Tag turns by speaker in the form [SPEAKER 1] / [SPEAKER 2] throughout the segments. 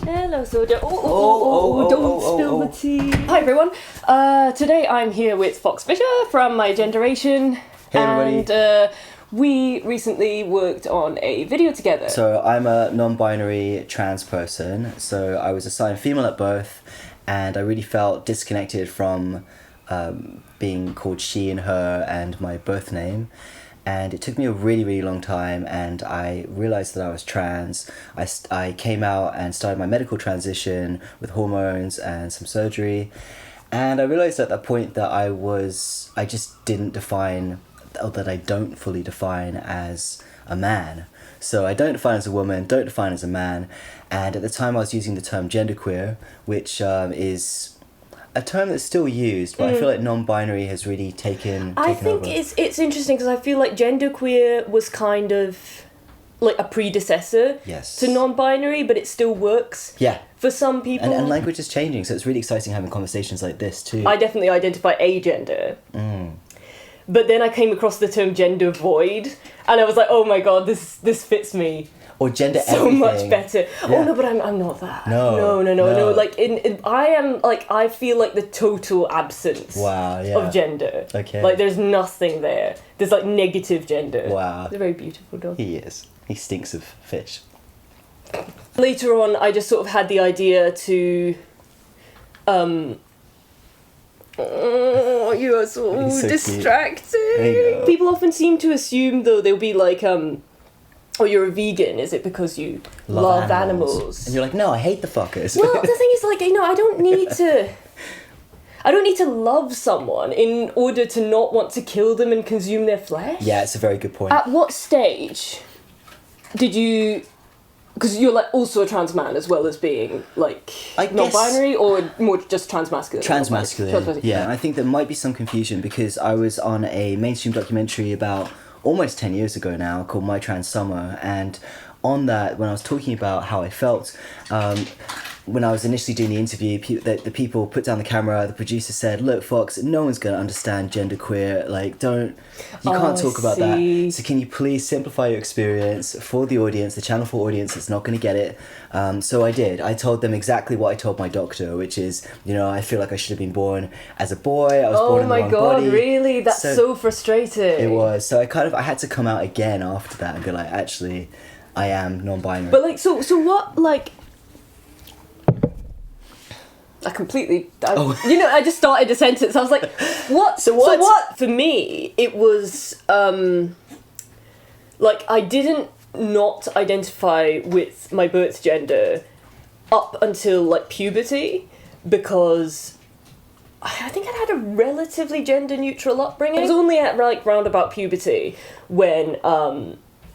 [SPEAKER 1] Hello, soldier. Don't spill the tea. Hi, everyone. Today I'm here with Fox Fisher from My Generation.
[SPEAKER 2] Hey, everybody.
[SPEAKER 1] And we recently worked on a video together.
[SPEAKER 2] So I'm a non-binary trans person. So I was assigned female at birth, and I really felt disconnected from being called she and her and my birth name. And it took me a really, really long time, and I realized that I was trans. I came out and started my medical transition with hormones and some surgery. And I realized at that point that I just didn't define, or that I don't fully define as a man. So I don't define as a woman, don't define as a man. And at the time I was using the term genderqueer, which is a term that's still used, but I feel like non-binary has really taken
[SPEAKER 1] I think
[SPEAKER 2] over.
[SPEAKER 1] it's interesting because I feel like genderqueer was kind of like a predecessor to non-binary, but it still works for some people.
[SPEAKER 2] And language is changing, so it's really exciting having conversations like this too.
[SPEAKER 1] I definitely identify agender. But then I came across the term gender void, and I was like, oh my god, this fits me.
[SPEAKER 2] Or gender
[SPEAKER 1] so
[SPEAKER 2] everything.
[SPEAKER 1] Much better.
[SPEAKER 2] Yeah.
[SPEAKER 1] Oh no, but I'm not that.
[SPEAKER 2] No.
[SPEAKER 1] Like I feel like the total absence of gender.
[SPEAKER 2] Okay.
[SPEAKER 1] Like there's nothing there. There's like negative gender.
[SPEAKER 2] Wow.
[SPEAKER 1] They're very beautiful dog.
[SPEAKER 2] He is. He stinks of fish.
[SPEAKER 1] Later on, I just sort of had the idea to. Oh, you are so distracting. People often seem to assume, though, they'll be like, oh, you're a vegan, is it because you love animals?
[SPEAKER 2] And you're like, no, I hate the fuckers.
[SPEAKER 1] Well, the thing is, like, I don't need to love someone in order to not want to kill them and consume their flesh.
[SPEAKER 2] Yeah, it's a very good point.
[SPEAKER 1] At what stage did you... Because you're like also a trans man as well as being like non-binary, or more just transmasculine?
[SPEAKER 2] Transmasculine. Yeah, and I think there might be some confusion because I was on a mainstream documentary about almost 10 years ago now called My Trans Summer, and on that, when I was talking about how I felt, when I was initially doing the interview, the people put down the camera, the producer said, look, Fox, no one's going to understand genderqueer, like, you can't talk about that, so can you please simplify your experience for the audience, the Channel 4 audience that's not going to get it. So I did. I told them exactly what I told my doctor, which is, I feel like I should have been born as a boy, I was born in the wrong body. Oh my god,
[SPEAKER 1] really? That's so frustrating.
[SPEAKER 2] It was. So I had to come out again after that and be like, actually, I am non-binary.
[SPEAKER 1] But like, so what, like... I just started a sentence. I was like, what? So what? For me, it was, like, I didn't not identify with my birth gender up until, like, puberty, because I think I'd had a relatively gender-neutral upbringing. It was only at, like, round about puberty when,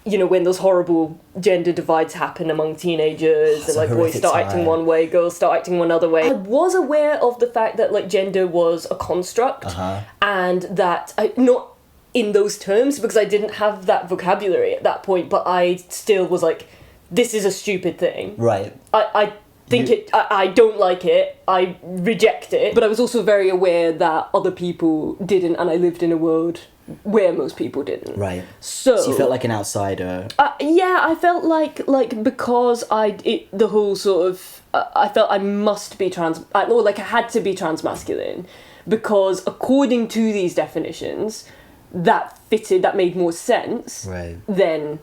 [SPEAKER 1] when those horrible gender divides happen among teenagers, and like boys start acting one way, girls start acting one other way. I was aware of the fact that like gender was a construct, and that not in those terms because I didn't have that vocabulary at that point, but I still was like, this is a stupid thing. Right. I think I don't like it, I reject it, but I was also very aware that other people didn't, and I lived in a world where most people didn't. Right. So
[SPEAKER 2] you felt like an outsider.
[SPEAKER 1] Yeah, I felt like because the whole sort of I felt I must be I had to be transmasculine, because according to these definitions, that made more sense than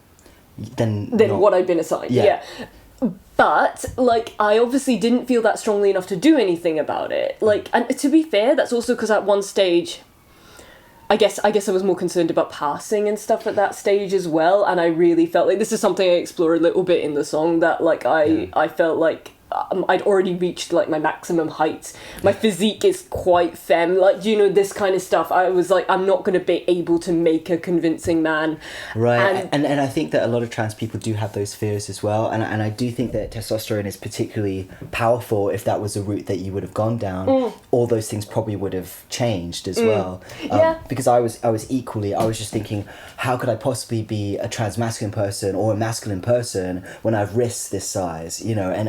[SPEAKER 1] what I'd been assigned. Yeah. But, like, I obviously didn't feel that strongly enough to do anything about it. Like, and to be fair, that's also because at one stage, I guess I was more concerned about passing and stuff at that stage as well, and I really felt like, this is something I explore a little bit in the song, that, like, I felt like I'd already reached, like, my maximum height. My physique is quite femme, like, this kind of stuff. I was like, I'm not going to be able to make a convincing man.
[SPEAKER 2] Right, and I think that a lot of trans people do have those fears as well, and I do think that testosterone is particularly powerful if that was a route that you would have gone down. All those things probably would have changed as well. Because I was just thinking, how could I possibly be a transmasculine person or a masculine person when I've wrists this size, and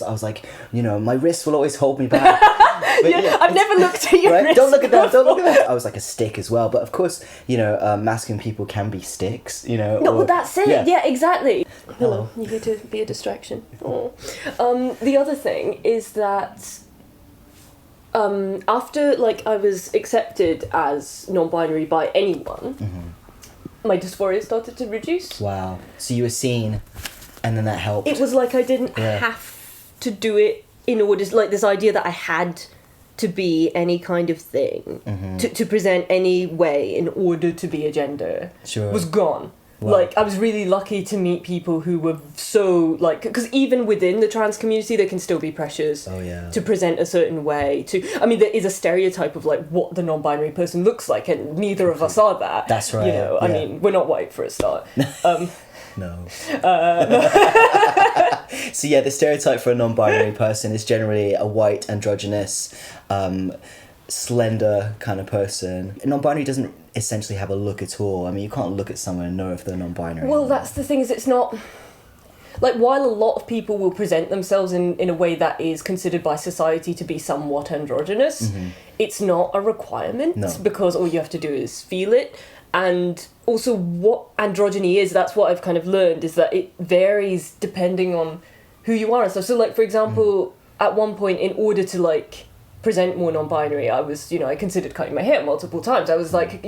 [SPEAKER 2] I was like, my wrists will always hold me back. yeah,
[SPEAKER 1] I've never looked at your
[SPEAKER 2] right?
[SPEAKER 1] wrist
[SPEAKER 2] Don't look at that. Don't look
[SPEAKER 1] before.
[SPEAKER 2] at that. I was like a stick as well, but of course, masculine people can be sticks.
[SPEAKER 1] No, well, that's it. Yeah, exactly. Hello,
[SPEAKER 2] Oh.
[SPEAKER 1] you're here to be a distraction. Oh. The other thing is that after I was accepted as non-binary by anyone, my dysphoria started to reduce.
[SPEAKER 2] Wow. So you were seen, and then that helped.
[SPEAKER 1] It was like I didn't have to do it in order, this idea that I had to be any kind of thing, to present any way in order to be a gender, was gone.
[SPEAKER 2] Wow.
[SPEAKER 1] I was really lucky to meet people who were so, because even within the trans community, there can still be pressures to present a certain way. There is a stereotype of, what the non-binary person looks like, and neither of us are that.
[SPEAKER 2] That's right.
[SPEAKER 1] We're not white for a start.
[SPEAKER 2] No. So the stereotype for a non-binary person is generally a white, androgynous, slender kind of person. A non-binary doesn't essentially have a look at all. You can't look at someone and know if they're non-binary.
[SPEAKER 1] Well, that's the thing, is it's not... while a lot of people will present themselves in a way that is considered by society to be somewhat androgynous, it's not a requirement, because all you have to do is feel it. And also what androgyny is, that's what I've kind of learned, is that it varies depending on who you are and stuff. So, for example, at one point, in order to, present more non-binary, I was, I considered cutting my hair multiple times. I was I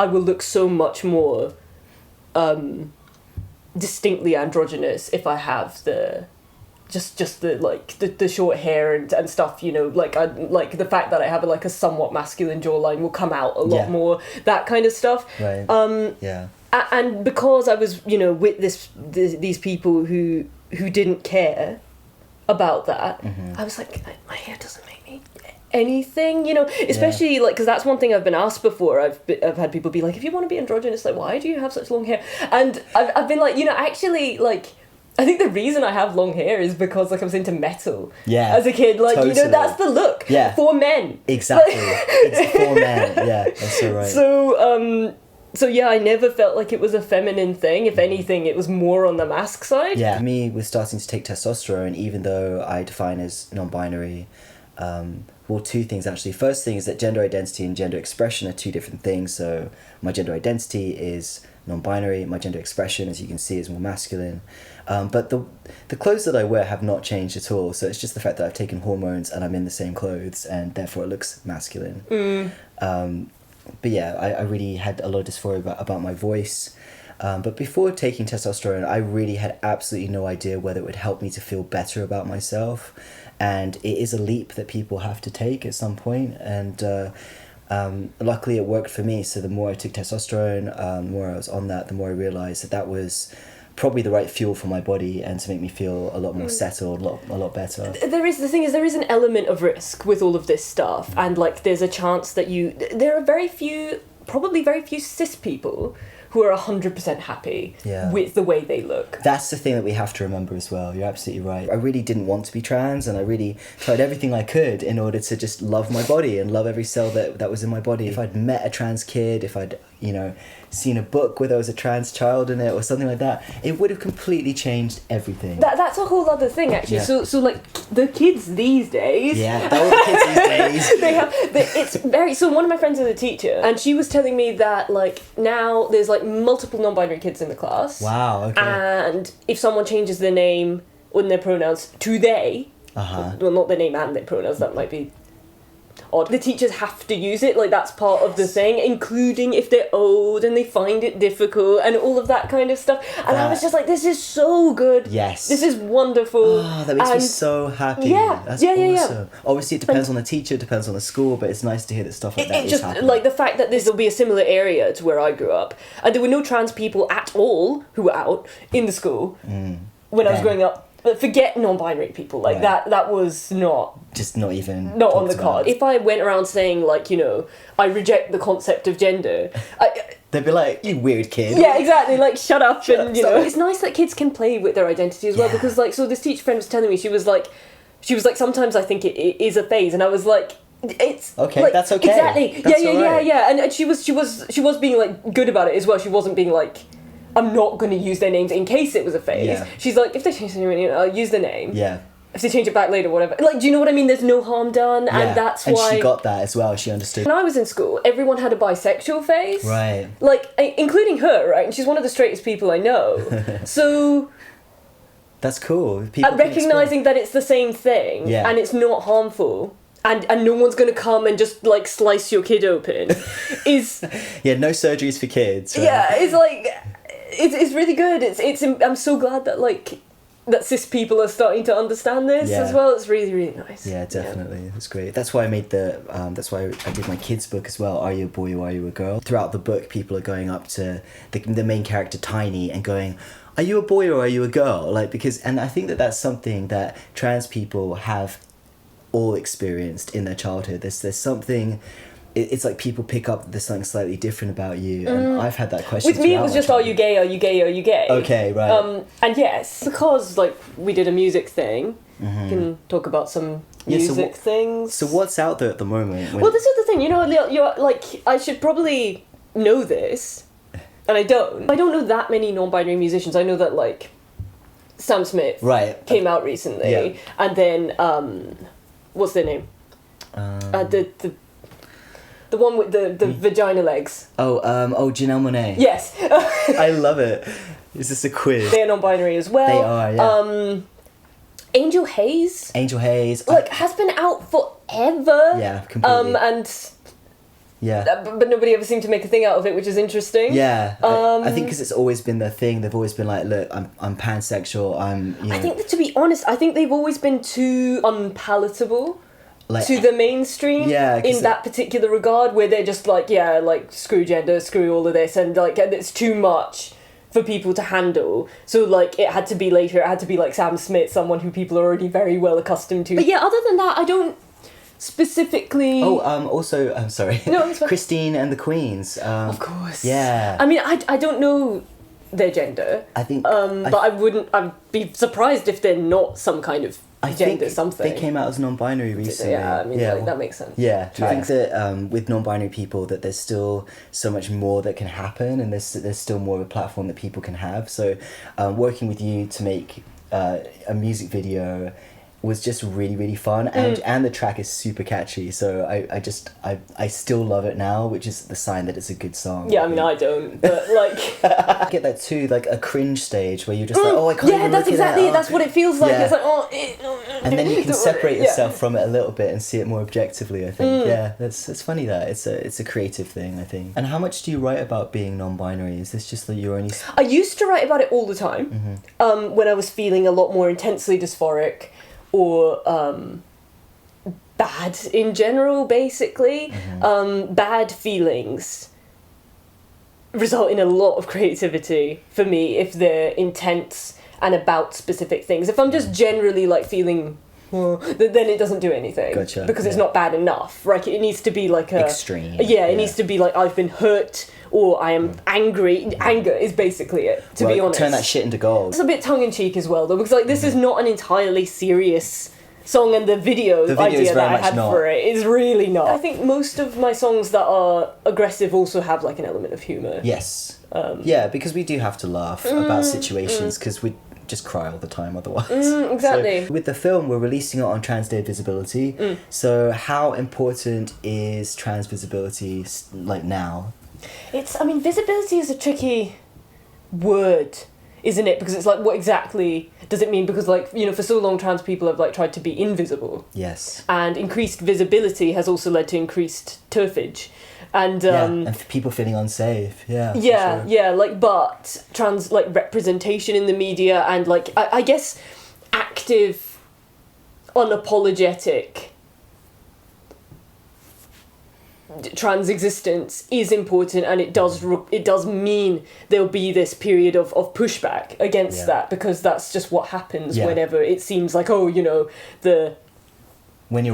[SPEAKER 1] will look so much more distinctly androgynous if I have the just the short hair and stuff, the fact that I have a somewhat masculine jawline will come out a lot more, that kind of stuff.
[SPEAKER 2] Right.
[SPEAKER 1] And because I was with these people who didn't care about that, I was like, my hair doesn't make me anything, especially because that's one thing I've been asked before. I've had people be like, if you want to be androgynous, why do you have such long hair? And I've been actually I think the reason I have long hair is because I was into metal as a kid.
[SPEAKER 2] Totally.
[SPEAKER 1] That's the look for men.
[SPEAKER 2] Exactly. It's for men. Yeah, that's so right.
[SPEAKER 1] So I never felt like it was a feminine thing. If anything, it was more on the mask side.
[SPEAKER 2] Yeah, for me, with starting to take testosterone, even though I define as non-binary, two things actually. First thing is that gender identity and gender expression are two different things. So my gender identity is non-binary, my gender expression, as you can see, is more masculine. But the clothes that I wear have not changed at all. So it's just the fact that I've taken hormones and I'm in the same clothes, and therefore it looks masculine. But I really had a lot of dysphoria about my voice. But before taking testosterone, I really had absolutely no idea whether it would help me to feel better about myself. And it is a leap that people have to take at some point. And luckily it worked for me. So the more I took testosterone, the more I was on that, the more I realised that was probably the right fuel for my body and to make me feel a lot more settled, a lot better.
[SPEAKER 1] There is an element of risk with all of this stuff, and there's a chance that there are probably very few cis people who are 100% happy with the way they look.
[SPEAKER 2] That's the thing that we have to remember as well. You're absolutely right. I really didn't want to be trans, and I really tried everything I could in order to just love my body and love every cell that was in my body. If I'd met a trans kid, if I'd, seen a book where there was a trans child in it or something like that, it would have completely changed everything.
[SPEAKER 1] That's a whole other thing, actually.
[SPEAKER 2] Yeah.
[SPEAKER 1] So the kids these days...
[SPEAKER 2] Yeah, all the kids these days.
[SPEAKER 1] So one of my friends is a teacher, and she was telling me that, now there's, multiple non-binary kids in the class.
[SPEAKER 2] Wow, okay.
[SPEAKER 1] And if someone changes their name or their pronouns to they, well, not their name and their pronouns, that might be odd. The teachers have to use it, that's part of the thing, including if they're old and they find it difficult and all of that kind of stuff. And I was just like, this is so good.
[SPEAKER 2] Yes.
[SPEAKER 1] This is wonderful.
[SPEAKER 2] Oh, that makes me so happy.
[SPEAKER 1] Yeah.
[SPEAKER 2] That's awesome. Obviously, it depends on the teacher, it depends on the school, but it's nice to hear that stuff like that is happening.
[SPEAKER 1] The fact that this will be a similar area to where I grew up, and there were no trans people at all who were out in the school when I was growing up. But forget non-binary people, that was not
[SPEAKER 2] even
[SPEAKER 1] on the card. If I went around saying I reject the concept of gender,
[SPEAKER 2] they'd be like, you weird kid.
[SPEAKER 1] Yeah, exactly, shut up. It's nice that kids can play with their identity as well, because so this teacher friend was telling me, she was like sometimes I think it is a phase, and I was like, it's
[SPEAKER 2] okay, that's okay.
[SPEAKER 1] Exactly.
[SPEAKER 2] That's
[SPEAKER 1] yeah. And she was being good about it as well. She wasn't being I'm not going to use their names in case it was a phase.
[SPEAKER 2] Yeah.
[SPEAKER 1] She's like, if they change their name, I'll use the name.
[SPEAKER 2] Yeah.
[SPEAKER 1] if they change it back later, whatever. Like, do you know what I mean? There's no harm done,
[SPEAKER 2] Yeah.
[SPEAKER 1] and that's why...
[SPEAKER 2] And she got that as well, she understood.
[SPEAKER 1] When I was in school, everyone had a bisexual phase.
[SPEAKER 2] Right.
[SPEAKER 1] Like, including her, right? And she's one of the straightest people I know. So...
[SPEAKER 2] That's cool. People
[SPEAKER 1] recognising that it's the same thing,
[SPEAKER 2] Yeah.
[SPEAKER 1] and it's not harmful, and no one's going to come and just, like, slice your kid open, is...
[SPEAKER 2] Yeah, no surgeries for kids. Right?
[SPEAKER 1] Yeah, it's like... It's really good. I'm so glad that, like... that cis people are starting to understand this
[SPEAKER 2] Yeah.
[SPEAKER 1] as well. It's really, really nice.
[SPEAKER 2] Yeah, definitely. That's great. That's why I made that's why I did my kids book as well. Are you a boy or are you a girl? Throughout the book, people are going up to the main character Tiny and going, "Are you a boy or are you a girl?" Like, and I think that's something that trans people have all experienced in their childhood. There's something. It's like people pick up there's something slightly different about you, and I've had that question.
[SPEAKER 1] With me, it was just, "Are you gay? Are you gay? Are you gay?"
[SPEAKER 2] Okay, right.
[SPEAKER 1] And yes, because like we did a music thing, we can talk about some music things.
[SPEAKER 2] So what's out there at the moment?
[SPEAKER 1] Well, this is the thing. You know, you're like, I should probably know this, and I don't. I don't know that many non-binary musicians. I know that like Sam Smith came out recently, and then what's their name? The one with the vagina legs.
[SPEAKER 2] Janelle Monáe.
[SPEAKER 1] Yes.
[SPEAKER 2] I love it. Is this a quiz?
[SPEAKER 1] They're non-binary as well.
[SPEAKER 2] They are, yeah.
[SPEAKER 1] Angel Hayes. Like, has been out forever.
[SPEAKER 2] Yeah, completely.
[SPEAKER 1] But nobody ever seemed to make a thing out of it, which is interesting.
[SPEAKER 2] Yeah. I think because it's always been their thing. They've always been like, look, I'm pansexual.
[SPEAKER 1] I think that, to be honest, I think they've always been too unpalatable. Like, to the mainstream in that particular regard, where they're just like, yeah, like, screw gender, screw all of this, and like, and it's too much for people to handle. So like, it had to be later, it had to be like Sam Smith, someone who people are already very well accustomed to. But yeah, other than that, I don't specifically...
[SPEAKER 2] also, I'm sorry.
[SPEAKER 1] No, it's fine.
[SPEAKER 2] Christine and the Queens.
[SPEAKER 1] Of course.
[SPEAKER 2] Yeah.
[SPEAKER 1] I mean, I don't know their gender.
[SPEAKER 2] I think...
[SPEAKER 1] but I'd be surprised if they're not some kind of gender something.
[SPEAKER 2] They came out as non-binary recently.
[SPEAKER 1] Yeah, I mean, like, that makes sense.
[SPEAKER 2] Yeah, I think that with non-binary people that there's still so much more that can happen, and there's still more of a platform that people can have. So working with you to make a music video was just really, really fun, and the track is super catchy, so I still love it now, which is the sign that it's a good song.
[SPEAKER 1] Yeah, I mean, I don't, but like...
[SPEAKER 2] I get that too, like a cringe stage where you're just like, oh, I can't even
[SPEAKER 1] that's
[SPEAKER 2] look
[SPEAKER 1] exactly
[SPEAKER 2] at
[SPEAKER 1] it, that's what it feels like.
[SPEAKER 2] Yeah.
[SPEAKER 1] It's like,
[SPEAKER 2] and then you can separate yourself from it a little bit and see it more objectively, I think. Yeah, it's funny that it's a creative thing, I think. And how much do you write about being non-binary? Is this just that you're only...
[SPEAKER 1] I used to write about it all the time, when I was feeling a lot more intensely dysphoric, or bad in general, basically. Bad feelings result in a lot of creativity for me if they're intense and about specific things. If I'm just generally like feeling, then it doesn't do anything.
[SPEAKER 2] Gotcha.
[SPEAKER 1] Because it's not bad enough, right? It needs to be like a...
[SPEAKER 2] extreme.
[SPEAKER 1] Yeah, it needs to be like, I've been hurt, or I am angry. Anger is basically it, to be honest.
[SPEAKER 2] Turn that shit into gold.
[SPEAKER 1] It's a bit tongue-in-cheek as well, though, because like this is not an entirely serious song, and the video idea that I had for it is really not. I think most of my songs that are aggressive also have like an element of humour.
[SPEAKER 2] Yes. Yeah, because we do have to laugh about situations, because we just cry all the time otherwise.
[SPEAKER 1] Exactly.
[SPEAKER 2] So with the film, we're releasing it on Trans Day of Visibility. So how important is trans visibility like now?
[SPEAKER 1] I mean, visibility is a tricky word, isn't it? Because it's like, what exactly does it mean? Because like, you know, for so long trans people have like tried to be invisible.
[SPEAKER 2] Yes.
[SPEAKER 1] And increased visibility has also led to increased turfage. And
[SPEAKER 2] and people feeling unsafe. Yeah.
[SPEAKER 1] Yeah,
[SPEAKER 2] sure.
[SPEAKER 1] yeah, like, but trans like representation in the media and like I guess active, unapologetic trans existence is important, and it does mean there'll be this period of pushback against that, because that's just what happens whenever it seems like, oh, you know, the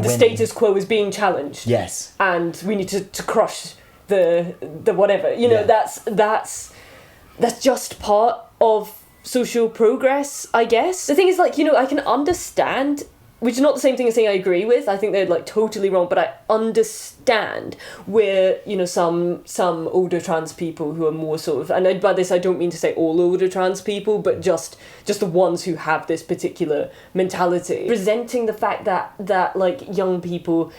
[SPEAKER 1] status quo is being challenged.
[SPEAKER 2] Yes.
[SPEAKER 1] And we need to crush the whatever. You know, that's just part of social progress, I guess. The thing is, like, you know, I can understand which is not the same thing as saying I agree with. I think they're like totally wrong, but I understand where, you know, some older trans people who are more sort of, and by this I don't mean to say all older trans people, but just the ones who have this particular mentality, presenting the fact that like young people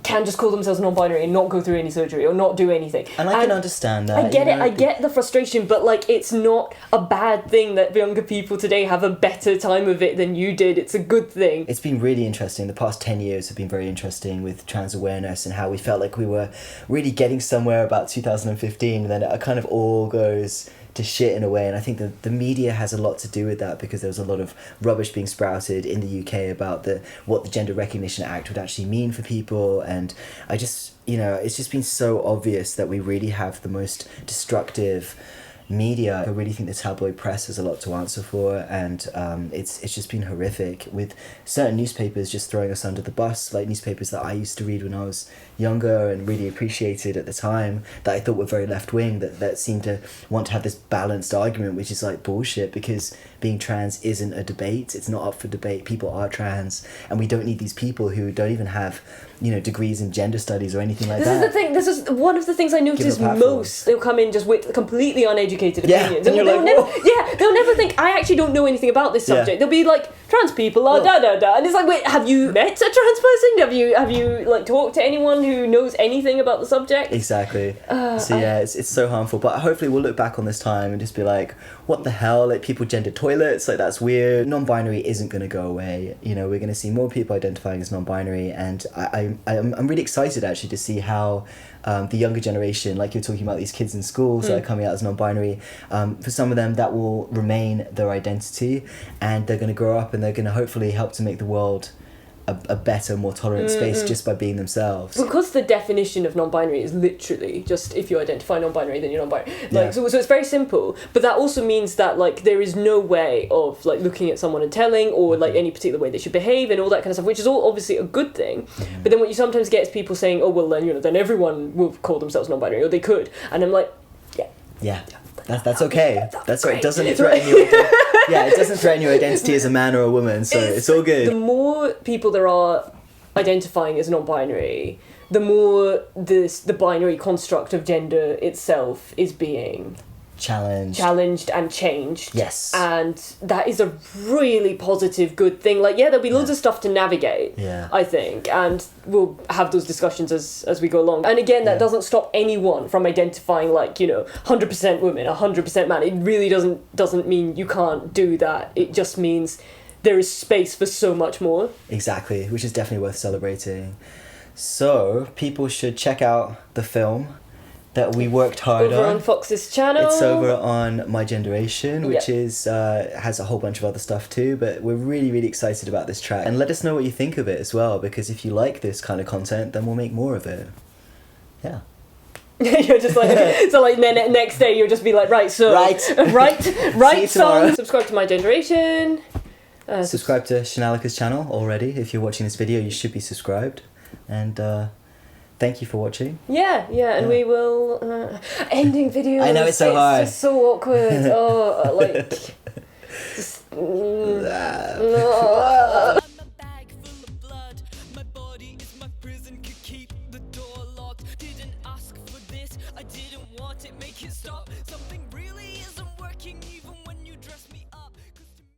[SPEAKER 1] can just call themselves non-binary and not go through any surgery or not do anything.
[SPEAKER 2] And I can understand that.
[SPEAKER 1] I get it, I get the frustration, but like it's not a bad thing that younger people today have a better time of it than you did. It's a good thing.
[SPEAKER 2] It's been really interesting. The past 10 years have been very interesting with trans awareness and how we felt like we were really getting somewhere about 2015, and then it kind of all goes to shit in a way. And I think the media has a lot to do with that, because there was a lot of rubbish being sprouted in the UK about what the Gender Recognition Act would actually mean for people. And I just, you know, it's just been so obvious that we really have the most destructive media. I really think the tabloid press has a lot to answer for, and it's just been horrific, with certain newspapers just throwing us under the bus, like newspapers that I used to read when I was younger and really appreciated at the time, that I thought were very left-wing, that seemed to want to have this balanced argument, which is like bullshit, because being trans isn't a debate. It's not up for debate. People are trans, and we don't need these people who don't even have, you know, degrees in gender studies or anything like that.
[SPEAKER 1] This is the thing. This is one of the things I notice most. They'll come in just with completely uneducated opinions.
[SPEAKER 2] And you're
[SPEAKER 1] they'll
[SPEAKER 2] like,
[SPEAKER 1] they'll never think, I actually don't know anything about this subject. They'll be like, trans people are da-da-da. And it's like, wait, have you met a trans person? Have you like talked to anyone who knows anything about the subject?
[SPEAKER 2] Exactly. It's so harmful. But hopefully we'll look back on this time and just be like, what the hell? Like, people gender toilets, like, that's weird. Non-binary isn't going to go away. You know, we're going to see more people identifying as non-binary, and I'm really excited actually to see how the younger generation, like you're talking about these kids in schools that are coming out as non-binary, for some of them that will remain their identity, and they're going to grow up and they're going to hopefully help to make the world a better, more tolerant space just by being themselves.
[SPEAKER 1] Because the definition of non-binary is literally just, if you identify non-binary, then you're non-binary. Like, so it's very simple, but that also means that like there is no way of like looking at someone and telling, or like any particular way they should behave and all that kind of stuff, which is all obviously a good thing. But then what you sometimes get is people saying, oh well, then, you know, then everyone will call themselves non-binary, or they could, and I'm like, that's okay. That's right. It doesn't threaten your it doesn't threaten your identity as a man or a woman, so it's all good. The more people there are identifying as non-binary, the more the binary construct of gender itself is being challenged and changed.
[SPEAKER 2] Yes.
[SPEAKER 1] And that is a really positive, good thing. Like, there'll be loads of stuff to navigate, I think, and we'll have those discussions as we go along. And again, that doesn't stop anyone from identifying, like, you know, 100% woman, 100% man. It really doesn't mean you can't do that. It just means there is space for so much more.
[SPEAKER 2] Exactly, which is definitely worth celebrating. So, people should check out the film that we worked hard
[SPEAKER 1] over on Fox's channel.
[SPEAKER 2] It's over on My Generation, which is has a whole bunch of other stuff too, but we're really, really excited about this track. And let us know what you think of it as well, because if you like this kind of content, then we'll make more of it. Yeah.
[SPEAKER 1] You're just like, so like next day you'll just be like, right song. Subscribe to My Generation.
[SPEAKER 2] Subscribe to Shanalika's channel already. If you're watching this video, you should be subscribed. And thank you for watching. And we will
[SPEAKER 1] ending videos.
[SPEAKER 2] I know, it's so hard.
[SPEAKER 1] It's just so awkward. Like just,
[SPEAKER 3] I'm a bag full of blood. My body is my prison, could keep the door locked. Didn't ask for this, I didn't want it, make it stop. Something really isn't working even when